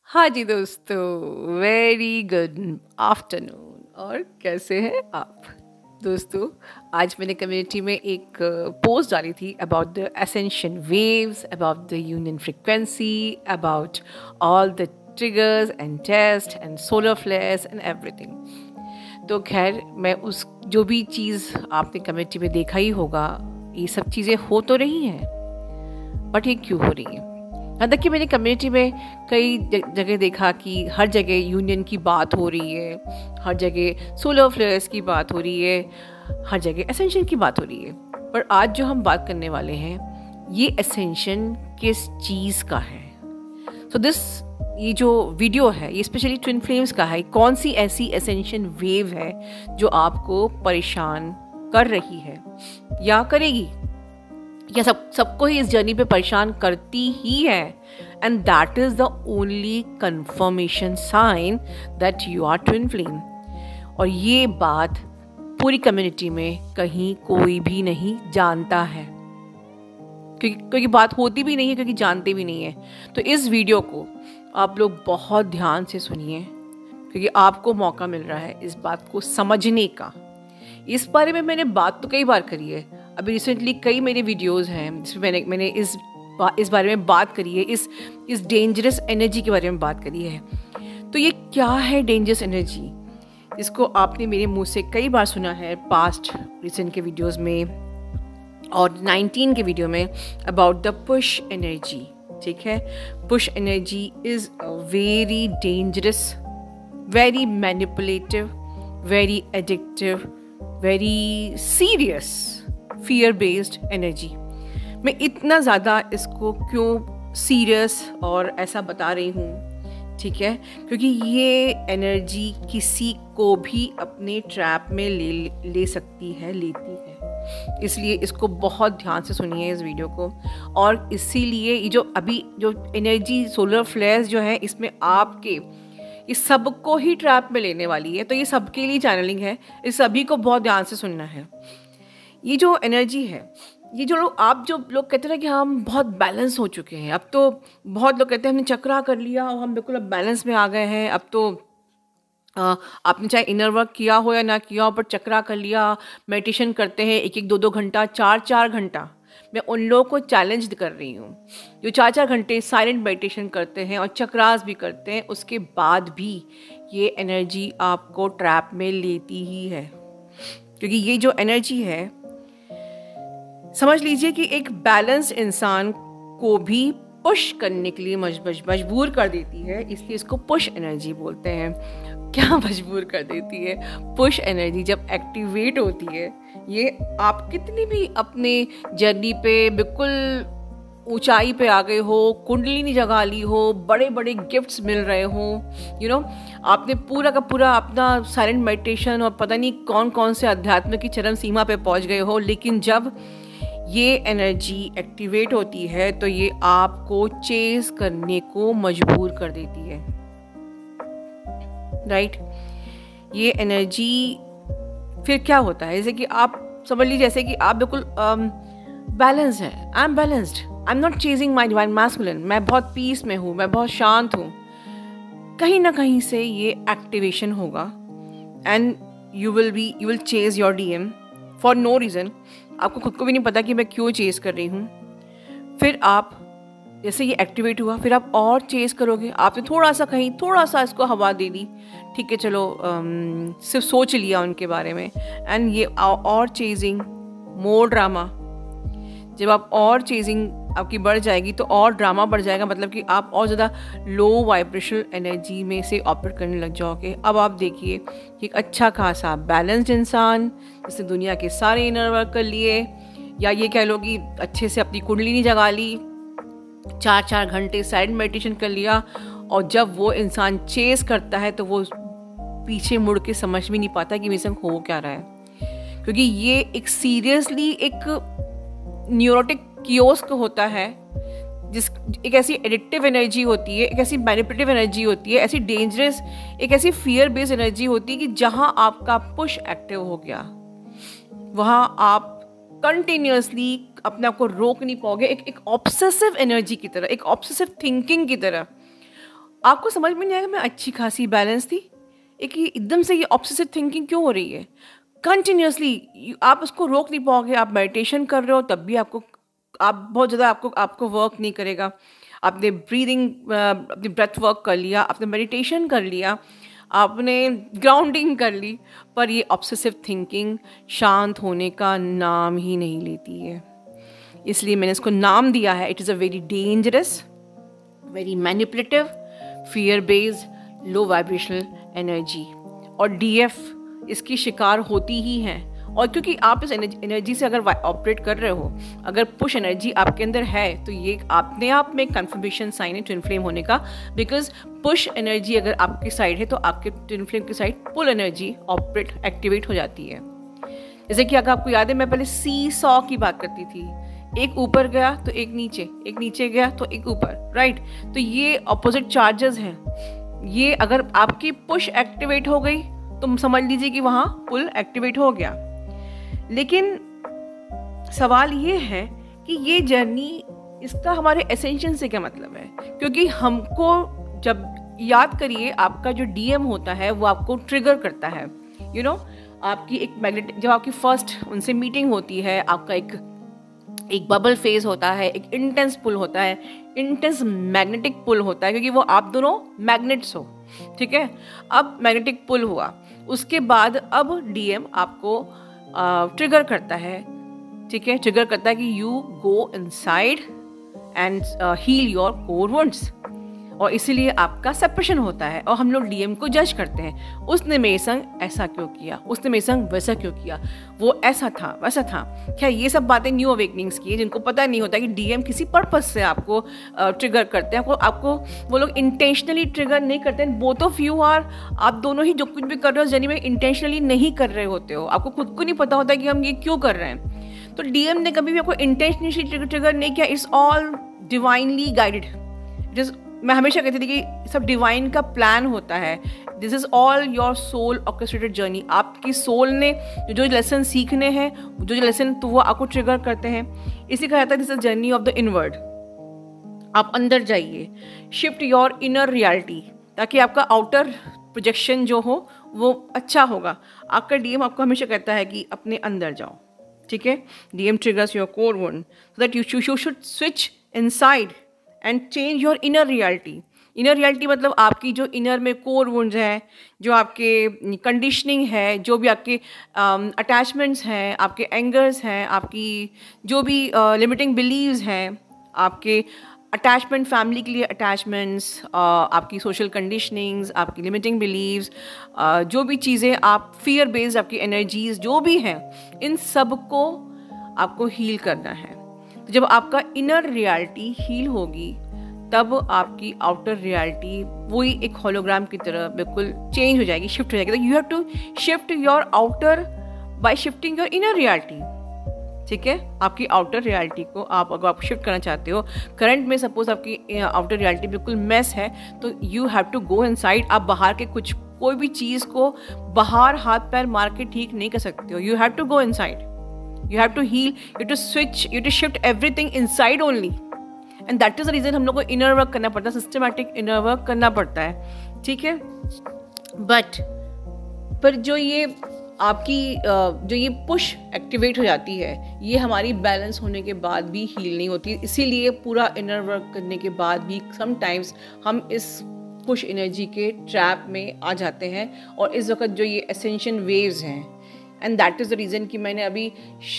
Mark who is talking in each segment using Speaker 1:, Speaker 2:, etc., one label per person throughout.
Speaker 1: हाँ जी दोस्तों, very good afternoon. और कैसे हैं आप दोस्तों? आज मैंने कम्युनिटी में एक पोस्ट डाली थी about the essential waves, about the union frequency, about all the triggers and test and solar flares and everything. तो खैर, मैं उस जो भी चीज़ आपने कम्युनिटी में देखा ही होगा, ये सब चीज़ें हो तो रही हैं, बट ये क्यों हो रही हैं? यहाँ तक कि मैंने कम्युनिटी में कई जगह देखा कि हर जगह यूनियन की बात हो रही है, हर जगह सोलर फ्लेयर्स की बात हो रही है, हर जगह एसेंशन की बात हो रही है। पर आज जो हम बात करने वाले हैं, ये एसेंशन किस चीज़ का है? ये जो वीडियो है, ये स्पेशली ट्विन फ्लेम्स का है। कौन सी ऐसी एसेंशन वेव है जो आपको परेशान कर रही है या करेगी, या सबको ही इस जर्नी पे परेशान करती ही है? And that is the only confirmation sign that you are twin flame. और ये बात पूरी कम्युनिटी में कहीं कोई भी नहीं जानता है, क्योंकि बात होती भी नहीं है, क्योंकि जानते भी नहीं है। तो इस वीडियो को आप लोग बहुत ध्यान से सुनिए, क्योंकि आपको मौका मिल रहा है इस बात को समझने का। इस बारे में मैंने बात तो कई बार करी है। अभी रिसेंटली कई मेरे वीडियोस हैं जिसमें मैंने इस बारे में बात करी है, इस डेंजरस एनर्जी के बारे में बात करी है। तो ये क्या है डेंजरस एनर्जी? इसको आपने मेरे मुंह से कई बार सुना है पास्ट रिसेंट के वीडियोस में और 19 के वीडियो में अबाउट द पुश एनर्जी। ठीक है, push energy is very dangerous, very manipulative, very addictive, very serious fear based energy. मैं इतना ज़्यादा इसको क्यों सीरियस और ऐसा बता रही हूँ, ठीक है, क्योंकि ये एनर्जी किसी को भी अपने ट्रैप में ले सकती है, लेती है। इसलिए इसको बहुत ध्यान से सुनिए इस वीडियो को। और इसीलिए ये जो एनर्जी सोलर फ्लेयर्स जो है, इसमें आपके इस सबको ही ट्रैप में लेने वाली है। तो ये सबके लिए चैनलिंग है, इस सभी को बहुत ध्यान से सुनना है। ये जो एनर्जी है, ये जो लोग कहते हैं कि हम बहुत बैलेंस हो चुके हैं, अब तो बहुत लोग कहते हैं हमने चक्रा कर लिया और हम बिल्कुल अब बैलेंस में आ गए हैं। अब तो आपने चाहे इनर वर्क किया हो या ना किया हो, पर चक्रा कर लिया। मेडिटेशन करते हैं 1-1, 2-2 घंटा, 4-4 घंटा। मैं उन लोगों को चैलेंज कर रही हूँ जो 4-4 घंटे साइलेंट मेडिटेशन करते हैं और चक्रास भी करते हैं, उसके बाद भी ये एनर्जी आपको ट्रैप में लेती ही है। क्योंकि ये जो एनर्जी है, समझ लीजिए कि एक बैलेंस्ड इंसान को भी पुश करने के लिए मजबूर कर देती है, इसलिए इसको पुश एनर्जी बोलते हैं। क्या मजबूर कर देती है? पुश एनर्जी जब एक्टिवेट होती है, ये आप कितनी भी अपने जर्नी पे बिल्कुल ऊंचाई पे आ गए हो, कुंडलिनी जगा ली हो, बड़े बड़े गिफ्ट्स मिल रहे हो, आपने पूरा का पूरा अपना साइलेंट मेडिटेशन और पता नहीं कौन कौन से अध्यात्म की चरम सीमा पे पहुंच गए हो, लेकिन जब ये एनर्जी एक्टिवेट होती है तो ये आपको चेस करने को मजबूर कर देती है, राइट? ये एनर्जी फिर क्या होता है, जैसे कि आप समझ लीजिए, जैसे कि आप बिल्कुल बैलेंस है। I am balanced, I am not chasing my divine masculine, मैं बहुत पीस में हूँ, मैं बहुत शांत हूँ। कहीं ना कहीं से ये एक्टिवेशन होगा and you will chase your DM for no reason. आपको खुद को भी नहीं पता कि मैं क्यों चेज़ कर रही हूँ। फिर आप जैसे ये एक्टिवेट हुआ, फिर आप और चेज़ करोगे। आपने थोड़ा सा इसको हवा दे दी, ठीक है, चलो सिर्फ सोच लिया उनके बारे में, एंड ये और चेजिंग, मोर ड्रामा। जब आप और चेजिंग आपकी बढ़ जाएगी तो और ड्रामा बढ़ जाएगा, मतलब कि आप और ज़्यादा लो वाइब्रेशनल एनर्जी में से ऑपरेट करने लग जाओगे। अब आप देखिए कि एक अच्छा खासा बैलेंस्ड इंसान जिसने दुनिया के सारे इनर वर्क कर लिए, या ये कह लो कि अच्छे से अपनी कुंडलिनी जगा ली, 4-4 घंटे साइलेंट मेडिटेशन कर लिया, और जब वो इंसान चेस करता है तो वो पीछे मुड़ के समझ भी नहीं पाता कि मेरे संग हो क्या रहा है। क्योंकि ये एक सीरियसली एक न्यूरोटिक कियोस्क होता है, एक ऐसी एडिक्टिव एनर्जी होती है, एक ऐसी मैनिपुलेटिव एनर्जी होती है, ऐसी डेंजरस, एक ऐसी फियर बेस्ड एनर्जी होती है कि जहां आपका पुश एक्टिव हो गया, वहां आप कंटिन्यूअसली अपने आप को रोक नहीं पाओगे। एक ऑब्सेसिव एनर्जी की तरह, एक ऑब्सेसिव थिंकिंग की तरह आपको समझ में नहीं आएगा मैं अच्छी खासी बैलेंस थी, एक ये एकदम से ये ऑब्सेसिव थिंकिंग क्यों हो रही है कंटिन्यूसली, आप उसको रोक नहीं पाओगे। आप मेडिटेशन कर रहे हो तब भी आप बहुत ज़्यादा आपको वर्क नहीं करेगा। आपने अपनी ब्रेथ वर्क कर लिया, आपने मेडिटेशन कर लिया, आपने ग्राउंडिंग कर ली, पर ये ऑब्सेसिव थिंकिंग शांत होने का नाम ही नहीं लेती है। इसलिए मैंने इसको नाम दिया है, it is a very dangerous, very manipulative, fear based, low vibrational energy. और डीएफ इसकी शिकार होती ही हैं। और क्योंकि आप इस एनर्जी से अगर ऑपरेट कर रहे हो, अगर पुश एनर्जी आपके अंदर है, तो ये अपने आप में कन्फर्मेशन साइन है ट्विन फ्लेम होने का। बिकॉज पुश एनर्जी अगर आपकी साइड है तो आपके ट्विन फ्लेम की साइड पुल एनर्जी एक्टिवेट हो जाती है। जैसे कि अगर आपको याद है, मैं पहले सी सॉ की बात करती थी, एक ऊपर गया तो एक नीचे गया तो एक ऊपर, राइट। तो ये ऑपोजिट चार्जेस हैं। ये अगर आपकी पुश एक्टिवेट हो गई तो समझ लीजिए कि वहाँ पुल एक्टिवेट हो गया। लेकिन सवाल ये है कि ये जर्नी, इसका हमारे एसेंशन से क्या मतलब है? क्योंकि हमको जब याद करिए, आपका जो डीएम होता है वो आपको ट्रिगर करता है। यू नो, आपकी एक मैग्नेटिक, जब आपकी फर्स्ट उनसे मीटिंग होती है, आपका एक बबल फेज होता है, एक इंटेंस पुल होता है, इंटेंस मैग्नेटिक पुल होता है, क्योंकि वो आप दोनों मैग्नेट्स हो, ठीक है। अब मैग्नेटिक पुल हुआ, उसके बाद अब डीएम आपको ट्रिगर करता है, ठीक है। ट्रिगर करता है कि you go inside and heal your core wounds, और इसीलिए आपका सेपरेशन होता है। और हम लोग डीएम को जज करते हैं, उसने मेरे संग ऐसा क्यों किया, उसने मेरे संग वैसा क्यों किया, वो ऐसा था वैसा था। क्या ये सब बातें न्यू अवेकनिंग्स की है, जिनको पता नहीं होता कि डीएम किसी पर्पस से आपको ट्रिगर करते हैं। आपको वो लोग इंटेंशनली ट्रिगर नहीं करते हैं। बोथ ऑफ यू आर, आप दोनों ही जो कुछ भी कर रहे हो जर्नी में इंटेंशनली नहीं कर रहे होते हो, आपको खुद को नहीं पता होता कि हम ये क्यों कर रहे हैं। तो डीएम ने कभी भी आपको इंटेंशनली ट्रिगर नहीं किया। It's all divinely guided. It is, मैं हमेशा कहती थी कि सब डिवाइन का प्लान होता है। This is all your soul orchestrated journey. आपकी सोल ने जो लेसन सीखने हैं, जो लेसन, तो वो आपको ट्रिगर करते हैं। इसी कहा जाता है this is journey of the inward. आप अंदर जाइए, शिफ्ट योर इनर रियलिटी, ताकि आपका आउटर प्रोजेक्शन जो हो वो अच्छा होगा। आपका डीएम आपको हमेशा कहता है कि अपने अंदर जाओ, ठीक है। DM triggers your core wound so that you should switch inside and change your inner reality. Inner reality मतलब आपकी जो इनर में कोर वुंड्स हैं, जो आपके कंडीशनिंग है, जो भी आपके अटैचमेंट्स हैं, आपके एंगर्स हैं, आपकी जो भी लिमिटिंग बिलीव्स हैं, आपके अटैचमेंट, फैमिली के लिए अटैचमेंट्स, आपकी सोशल कंडीशनिंग्स, आपकी लिमिटिंग बिलीव्स, जो भी चीज़ें आप फियर बेस्ड, आपकी एनर्जीज जो भी हैं, इन सब को आपको हील करना है। तो जब आपका इनर रियलिटी हील होगी, तब आपकी आउटर रियलिटी वही एक होलोग्राम की तरह बिल्कुल चेंज हो जाएगी, शिफ्ट हो जाएगी। तो you have to shift your outer by shifting your inner reality, ठीक है। आपकी आउटर रियलिटी को अगर आप शिफ्ट करना चाहते हो, करंट में सपोज आपकी आउटर रियलिटी बिल्कुल मेस है, तो you have to go inside. आप बाहर के कोई भी चीज़ को बाहर हाथ पैर मार के ठीक नहीं कर सकते हो। You have to go inside, you have to heal, you have to switch, you have to shift everything inside only, and that is the reason हम लोग को inner work करना पड़ता है, systematic inner work करना पड़ता है, ठीक है। पर जो ये आपकी जो ये पुश एक्टिवेट हो जाती है, ये हमारी बैलेंस होने के बाद भी हील नहीं होती। इसीलिए पूरा इनर वर्क करने के बाद भी समटाइम्स हम इस पुश एनर्जी के ट्रैप में आ जाते हैं। और इस वक्त जो ये एसेंशियल वेव्स हैं, and that is the reason कि मैंने अभी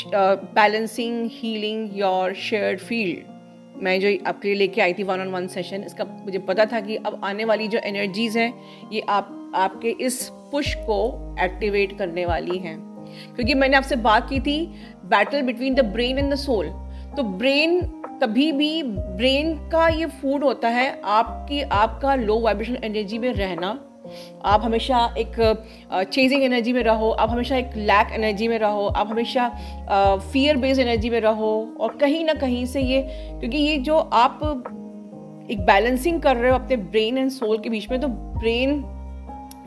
Speaker 1: balancing healing your shared field मैं जो आपके लिए लेके आई थी 1-on-1 सेशन, इसका मुझे पता था कि अब आने वाली जो एनर्जीज़ हैं ये आपके इस पुश को एक्टिवेट करने वाली हैं। क्योंकि मैंने आपसे बात की थी battle between the brain and the soul. तो ब्रेन कभी भी, ब्रेन का ये फूड होता है आपका लो वाइब्रेशनल एनर्जी में रहना। आप हमेशा एक चेजिंग एनर्जी में रहो, आप हमेशा एक लैक एनर्जी में रहो, आप हमेशा फियर बेस्ड एनर्जी में रहो। और कहीं ना कहीं से ये, क्योंकि ये जो आप एक बैलेंसिंग कर रहे हो अपने ब्रेन एंड सोल के बीच में, तो ब्रेन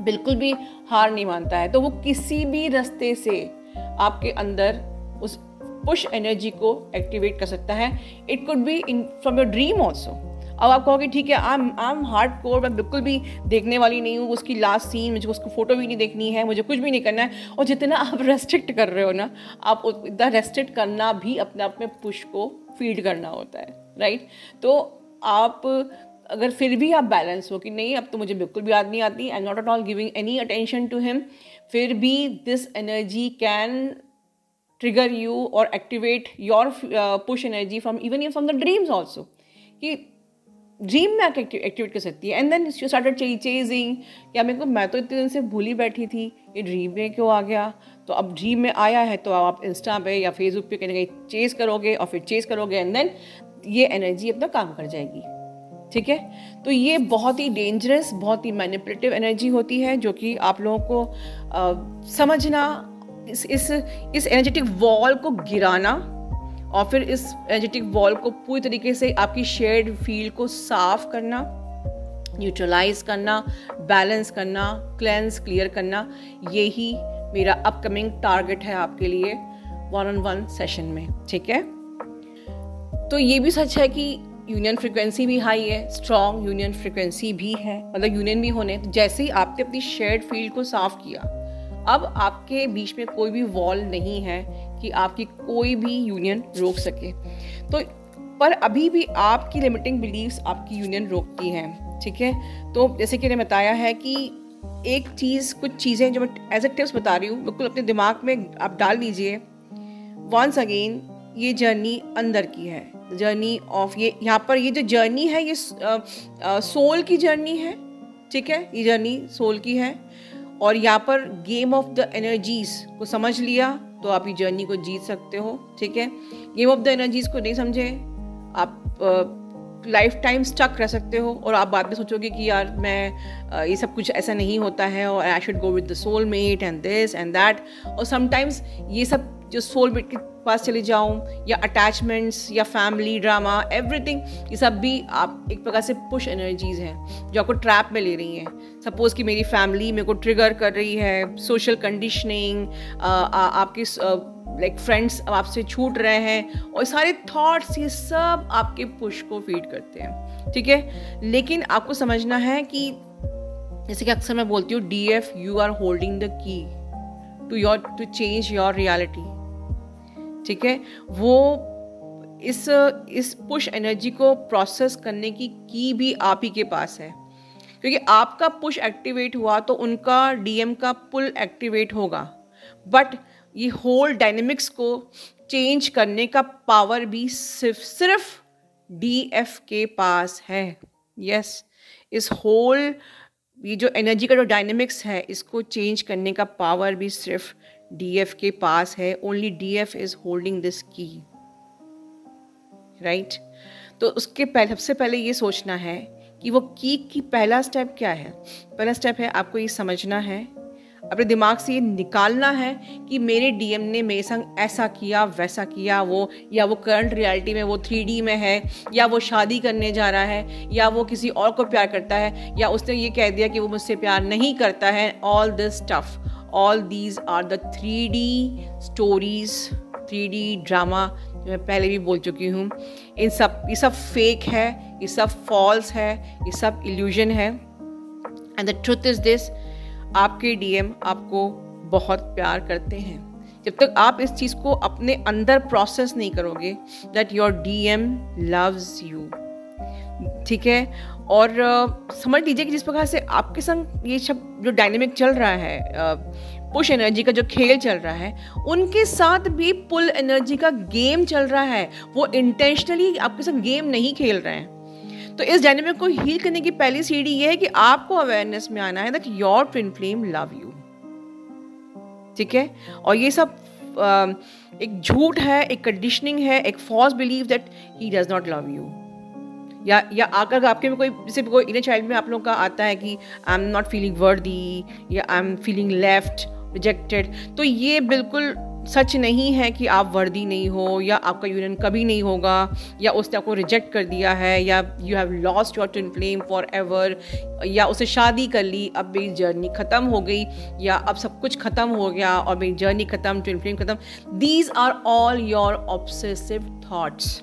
Speaker 1: बिल्कुल भी हार नहीं मानता है। तो वो किसी भी रास्ते से आपके अंदर उस पुश एनर्जी को एक्टिवेट कर सकता है। It could be in from your dream also. अब आप कहोगे ठीक है, आई एम हार्ड कोर, मैं बिल्कुल भी देखने वाली नहीं हूँ उसकी लास्ट सीन, मुझे उसको फोटो भी नहीं देखनी है, मुझे कुछ भी नहीं करना है। और जितना आप रेस्ट्रिक्ट कर रहे हो ना, आप इतना रेस्ट्रिक्ट करना भी अपने आप में पुश को फीड करना होता है, राइट। तो आप अगर फिर भी आप बैलेंस हो कि नहीं अब तो मुझे बिल्कुल भी याद नहीं आती, I am not at all giving any attention to him, फिर भी this energy can trigger you और activate your push energy from even from the dreams also, कि ड्रीम में आके एक्टिवेट कर सकती है। And then you started chasing, या मेरे को, मैं तो इतने दिन से भूली बैठी थी, ये ड्रीम में क्यों आ गया। तो अब ड्रीम में आया है तो आप इंस्टा पे या फेसबुक पे कहीं ना कहीं चेज करोगे और फिर चेज करोगे, एंड देन ये एनर्जी अपना काम कर जाएगी, ठीक है। तो ये बहुत ही डेंजरस, बहुत ही मैनिपुलेटिव एनर्जी होती है, जो कि आप लोगों को समझना, इस एनर्जेटिक वॉल को गिराना और फिर इस एनर्जेटिक वॉल को पूरी तरीके से आपकी शेयर्ड फील्ड को साफ करना, न्यूट्रलाइज करना, बैलेंस करना, क्लेंस क्लियर करना, यही मेरा अपकमिंग टारगेट है आपके लिए 1-on-1 सेशन में, ठीक है। तो ये भी सच है कि यूनियन फ्रिक्वेंसी भी हाई है, स्ट्रॉन्ग यूनियन फ्रिक्वेंसी भी है, मतलब यूनियन भी होने। तो जैसे ही आपने अपनी शेयर्ड फील्ड को साफ किया, अब आपके बीच में कोई भी वॉल नहीं है कि आपकी कोई भी यूनियन रोक सके। तो पर अभी भी आपकी लिमिटिंग बिलीव्स आपकी यूनियन रोकती हैं, ठीक है। तो जैसे कि मैंने बताया है कि एक चीज़, कुछ चीज़ें जो मैं एज ए टिप्स बता रही हूँ, बिल्कुल अपने दिमाग में आप डाल लीजिए। वंस अगेन ये जर्नी अंदर की है, जर्नी ऑफ, ये यहाँ पर ये जो जर्नी है ये सोल की जर्नी है, ठीक है। ये जर्नी सोल की है और यहाँ पर गेम ऑफ द एनर्जीज को समझ लिया तो आप ये जर्नी को जीत सकते हो, ठीक है। गेम ऑफ द एनर्जीज को नहीं समझे, आप लाइफ टाइम स्टक रह सकते हो और आप बाद में सोचोगे कि यार मैं ये सब कुछ ऐसा नहीं होता है और I should go with the soul mate and this and that. और समटाइम्स ये सब जो सोल मेट के पास चले जाऊँ, या अटैचमेंट्स या फैमिली ड्रामा, एवरीथिंग, ये सब भी आप एक प्रकार से पुश एनर्जीज़ हैं जो आपको ट्रैप में ले रही हैं। सपोज़ कि मेरी फैमिली मेरे को ट्रिगर कर रही है, सोशल कंडीशनिंग, आपके लाइक फ्रेंड्स आपसे छूट रहे हैं, और सारे थॉट्स ये सब आपके पुश को फीड करते हैं, ठीक है। लेकिन आपको समझना है कि जैसे कि अक्सर मैं बोलती हूँ, DF you are holding the key to change your reality, ठीक है। वो इस पुश एनर्जी को प्रोसेस करने की भी आप ही के पास है, क्योंकि आपका पुश एक्टिवेट हुआ तो उनका DM का पुल एक्टिवेट होगा। बट ये होल डायनेमिक्स को चेंज करने का पावर भी सिर्फ DF के पास है। यस, इस होल ये जो एनर्जी का जो डायनेमिक्स है, इसको चेंज करने का पावर भी सिर्फ DF के पास है। Only DF is holding this की, राइट। तो उसके पहले, सबसे पहले ये सोचना है कि वो की पहला स्टेप क्या है। पहला स्टेप है आपको ये समझना है, अपने दिमाग से ये निकालना है कि मेरे DM ने मेरे संग ऐसा किया, वैसा किया, वो या वो करंट रियलिटी में वो 3D में है, या वो शादी करने जा रहा है, या वो किसी और को प्यार करता है, या उसने ये कह दिया कि वो मुझसे प्यार नहीं करता है। All this stuff, all these are the 3D stories, 3D drama, जो मैं पहले भी बोल चुकी हूँ। ये सब फेक है, ये सब फॉल्स है, ये सब इल्यूजन है। And the truth is this, आपके DM आपको बहुत प्यार करते हैं। जब तक आप इस चीज़ को अपने अंदर प्रोसेस नहीं करोगे that your DM loves you, ठीक है। और समझ लीजिए कि जिस प्रकार से आपके संग ये सब जो डायनेमिक चल रहा है, पुश एनर्जी का जो खेल चल रहा है, उनके साथ भी पुल एनर्जी का गेम चल रहा है। वो इंटेंशनली आपके साथ गेम नहीं खेल रहे हैं। तो इस डायनेमिक को हील करने की पहली सीढ़ी ये है कि आपको अवेयरनेस में आना है that your twin flame love you, ठीक है। और ये सब एक झूठ है, एक कंडीशनिंग है, एक false believe that he does not love you. या अगर आपके में कोई, जैसे कोई इनर चाइल्ड में आप लोगों का आता है कि आई एम नॉट फीलिंग वर्दी, या I am feeling left, rejected, तो ये बिल्कुल सच नहीं है कि आप वर्दी नहीं हो, या आपका यूनियन कभी नहीं होगा, या उसने आपको रिजेक्ट कर दिया है, या you have lost your twin flame for ever, या उससे शादी कर ली, अब मेरी जर्नी ख़त्म हो गई, या अब सब कुछ ख़त्म हो गया और मेरी जर्नी ख़त्म, ट्विन फ्लेम ख़त्म। These are all your obsessive thoughts,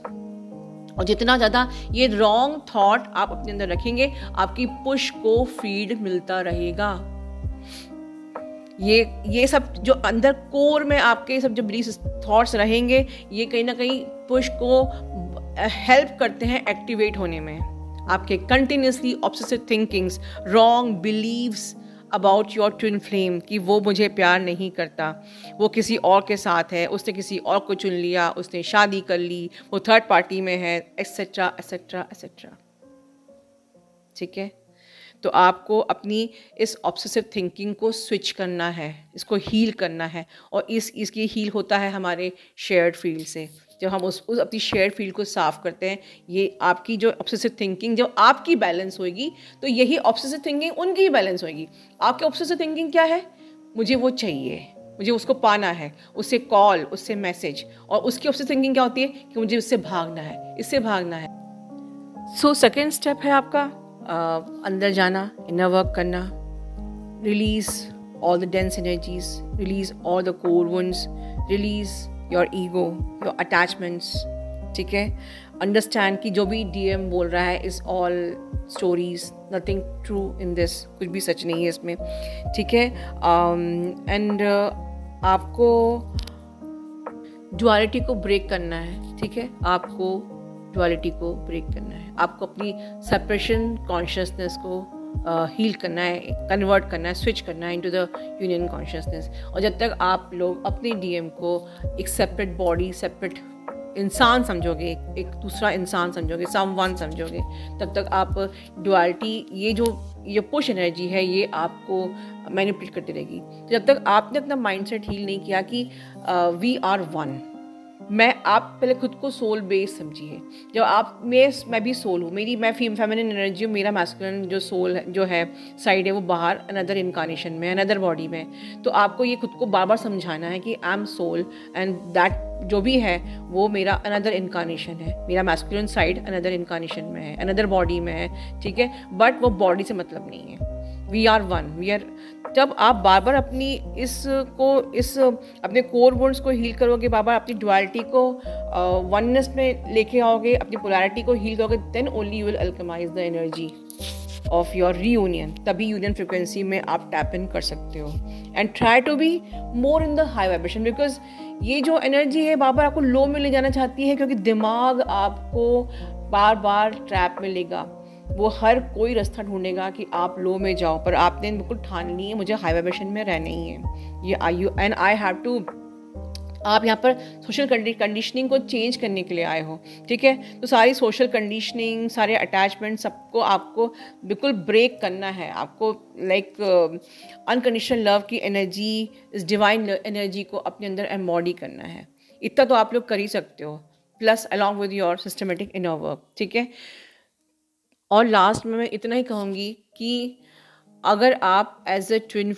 Speaker 1: और जितना ज़्यादा ये रॉन्ग थॉट आप अपने अंदर रखेंगे, आपकी पुश को फीड मिलता रहेगा। ये सब जो अंदर कोर में आपके सब जो बिलीफ थॉट्स रहेंगे, ये कहीं ना कहीं पुश को हेल्प करते हैं एक्टिवेट होने में। आपके continuously obsessive thinkings, wrong beliefs about your twin flame कि वो मुझे प्यार नहीं करता, वो किसी और के साथ है, उसने किसी और को चुन लिया, उसने शादी कर ली, वो थर्ड पार्टी में है, एट्सेट्रा एट्सेट्रा एट्सेट्रा। ठीक है, तो आपको अपनी इस ऑब्सेसिव थिंकिंग को स्विच करना है, इसको हील करना है। और इसकी हील होता है हमारे शेयर्ड फील्ड से। जब हम उस अपनी शेयर्ड फील्ड को साफ़ करते हैं, ये आपकी जो ऑब्सेसिव थिंकिंग जब आपकी बैलेंस होगी, तो यही ऑब्सेसिव थिंकिंग उनकी ही बैलेंस होगी। आपकी ऑब्सेसिव थिंकिंग क्या है? मुझे वो चाहिए, मुझे उसको पाना है, उससे कॉल, उससे मैसेज। और उसकी ऑब्सेसिव थिंकिंग क्या होती है कि मुझे उससे भागना है, इससे भागना है। सो सेकेंड स्टेप है आपका अंदर जाना, इनर वर्क करना, release all the dense energies, release all the core wounds, release your ego, your attachments. ठीक है, अंडरस्टैंड कि जो भी डीएम बोल रहा है is all stories, nothing true in this, कुछ भी सच नहीं है इसमें। ठीक है, एंड आपको डुअलिटी को ब्रेक करना है। ठीक है, आपको डुअलिटी को ब्रेक करना है, आपको अपनी सेपरेशन कॉन्शियसनेस को हील करना है, कन्वर्ट करना है, स्विच करना है इनटू द यूनियन कॉन्शियसनेस। और जब तक आप लोग अपने डीएम को एक सेपरेट बॉडी, सेपरेट इंसान समझोगे, एक दूसरा इंसान समझोगे, समवन समझोगे, तब तक आप डुअलिटी, ये पुश एनर्जी है, ये आपको मैनिपुलेट करती रहेगी। तो जब तक आपने अपना माइंडसेट हील नहीं किया कि वी आर वन, आप पहले खुद को सोल बेस समझिए। जब आप मैं भी सोल हूँ, मैं फेमिनिन एनर्जी हूँ, मेरा मैस्कुलिन जो सोल है, जो है साइड है, वो बाहर अनदर इनकारनेशन में, अनदर बॉडी में। तो आपको ये खुद को बार बार समझाना है कि I am soul and that जो भी है वो मेरा अनदर इनकारनेशन है, मेरा मैस्कुलिन साइड अनदर इनकारनेशन में है, अनदर बॉडी में है। ठीक है, बट वो बॉडी से मतलब नहीं है, we are one, we are. जब आप बार बार अपनी अपने कोर वुंड्स को हील करोगे, बार बार अपनी डुअलिटी को वननेस में लेके आओगे, अपनी पोलैरिटी को हील करोगे, then only you will alchemise the energy of your reunion. तभी यूनियन फ्रिक्वेंसी में आप टैप इन कर सकते हो। And try to be more in the high vibration, because ये जो एनर्जी है बार बार आपको लो में ले जाना चाहती है, क्योंकि दिमाग आपको बार बार ट्रैप में लेगा। वो हर कोई रास्ता ढूंढेगा कि आप लो में जाओ, पर आपने बिल्कुल ठान ली है मुझे हाई वाइब्रेशन में रहना ही है। ये आई हैव टू। आप यहाँ पर सोशल कंडीशनिंग को चेंज करने के लिए आए हो। ठीक है, तो सारी सोशल कंडीशनिंग, सारे अटैचमेंट, सबको आपको बिल्कुल ब्रेक करना है। आपको अनकंडीशनल लव की एनर्जी, इस डिवाइन एनर्जी को अपने अंदर एम्बॉडी करना है। इतना तो आप लोग कर ही सकते हो, plus along with your systematic inner work. ठीक है, और लास्ट में मैं इतना ही कहूँगी कि अगर आप as a twin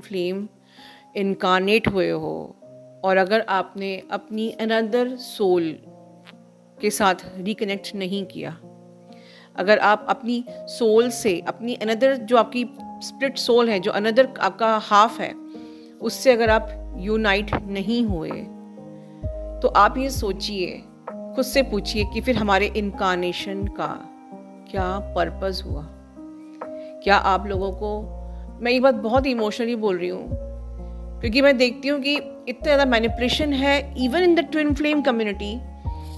Speaker 1: flame incarnate हुए हो, और अगर आपने अपनी अनदर सोल के साथ रिकनेक्ट नहीं किया, अगर आप अपनी सोल से, अपनी अनदर जो आपकी स्प्लिट सोल है, जो अनदर आपका हाफ है, उससे अगर आप यूनाइट नहीं हुए, तो आप ये सोचिए, खुद से पूछिए कि फिर हमारे इनकारनेशन का क्या पर्पस हुआ। क्या आप लोगों को, मैं ये बात बहुत इमोशनली बोल रही हूँ, क्योंकि मैं देखती हूँ कि इतना ज़्यादा मैनिपुलेशन है even in the twin flame community,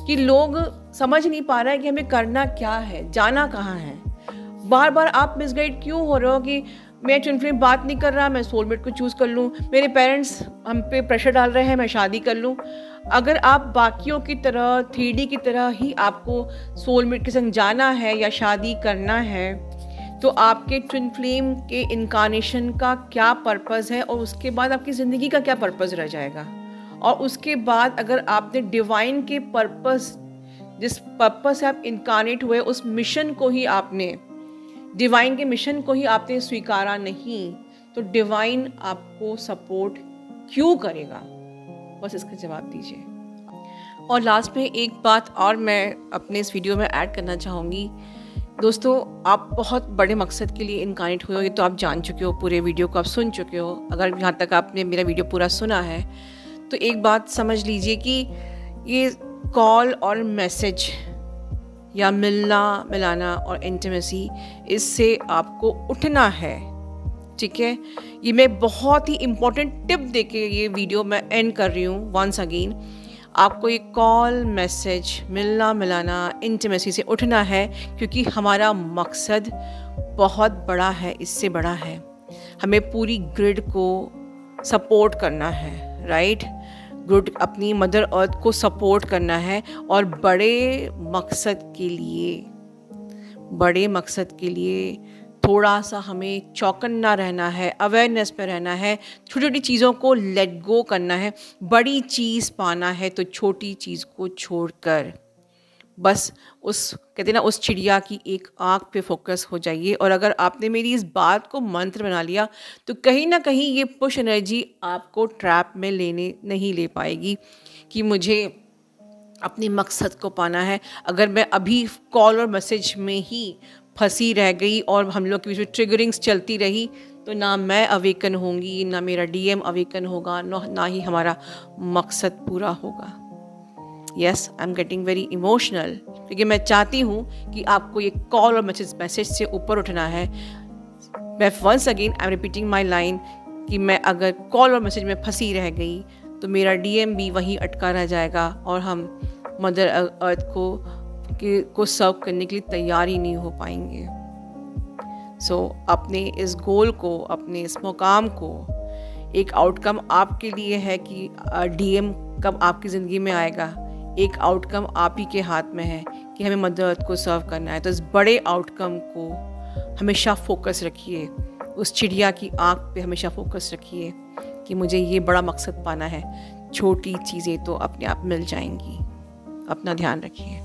Speaker 1: कि लोग समझ नहीं पा रहे हैं कि हमें करना क्या है, जाना कहाँ है। बार बार आप मिसगाइड क्यों हो रहे हो कि मैं ट्विन फ्लेम बात नहीं कर रहा, मैं सोलमेट को चूज़ कर लूँ, मेरे पेरेंट्स हम पे प्रेशर डाल रहे हैं, मैं शादी कर लूँ। अगर आप बाकियों की तरह 3D की तरह ही आपको सोलमेट के संग जाना है या शादी करना है, तो आपके ट्विन फ्लेम के इनकारनेशन का क्या पर्पस है, और उसके बाद आपकी ज़िंदगी का क्या पर्पस रह जाएगा। और उसके बाद अगर आपने डिवाइन के पर्पस, जिस पर्पस से आप इनकारनेट हुए, उस मिशन को ही आपने, डिवाइन के मिशन को ही आपने स्वीकारा नहीं, तो डिवाइन आपको सपोर्ट क्यों करेगा? बस इसका जवाब दीजिए। और लास्ट में एक बात और मैं अपने इस वीडियो में ऐड करना चाहूँगी। दोस्तों, आप बहुत बड़े मकसद के लिए इनकारनेट हुए हो, ये तो आप जान चुके हो, पूरे वीडियो को आप सुन चुके हो। अगर यहाँ तक आपने मेरा वीडियो पूरा सुना है, तो एक बात समझ लीजिए कि ये कॉल और मैसेज या मिलना मिलाना और इंटीमेसी, इससे आपको उठना है, ठीक है। ये मैं बहुत ही इम्पोर्टेंट टिप देके ये वीडियो मैं एंड कर रही हूँ वंस अगेन। आपको ये कॉल मैसेज मिलना मिलाना इंटीमेसी से उठना है, क्योंकि हमारा मकसद बहुत बड़ा है, इससे बड़ा है। हमें पूरी ग्रिड को सपोर्ट करना है, राइट। ग्रिड अपनी मदर अर्थ को सपोर्ट करना है, और बड़े मकसद के लिए थोड़ा सा हमें चौकन्ना रहना है, अवेयरनेस में रहना है, छोटी छोटी चीज़ों को लेट गो करना है। बड़ी चीज़ पाना है तो छोटी चीज़ को छोड़कर बस कहते ना उस चिड़िया की एक आँख पे फोकस हो जाइए। और अगर आपने मेरी इस बात को मंत्र बना लिया तो कहीं ना कहीं ये पुश एनर्जी आपको ट्रैप में नहीं ले पाएगी कि मुझे अपने मकसद को पाना है। अगर मैं अभी कॉल और मैसेज में ही फंसी रह गई और हम लोग के बीच में ट्रिगरिंग्स चलती रही, तो ना मैं अवेकन होंगी, ना मेरा डीएम अवेकन होगा, ना ही हमारा मकसद पूरा होगा। Yes, I am getting very emotional, क्योंकि मैं चाहती हूँ कि आपको ये कॉल और मैसेज से ऊपर उठना है। मैं once again I am repeating my line कि मैं अगर कॉल और मैसेज में फंसी रह गई तो मेरा डीएम भी वहीं अटका रह जाएगा, और हम मदर अर्थ को सर्व करने के लिए तैयार ही नहीं हो पाएंगे। सो अपने इस गोल को, अपने इस मुकाम को, एक आउटकम आपके लिए है कि डीएम कब आपकी ज़िंदगी में आएगा, एक आउटकम आप ही के हाथ में है कि हमें मदर अर्थ को सर्व करना है। तो इस बड़े आउटकम को हमेशा फोकस रखिए, उस चिड़िया की आँख पे हमेशा फोकस रखिए कि मुझे ये बड़ा मकसद पाना है। छोटी चीज़ें तो अपने आप मिल जाएंगी। अपना ध्यान रखिए।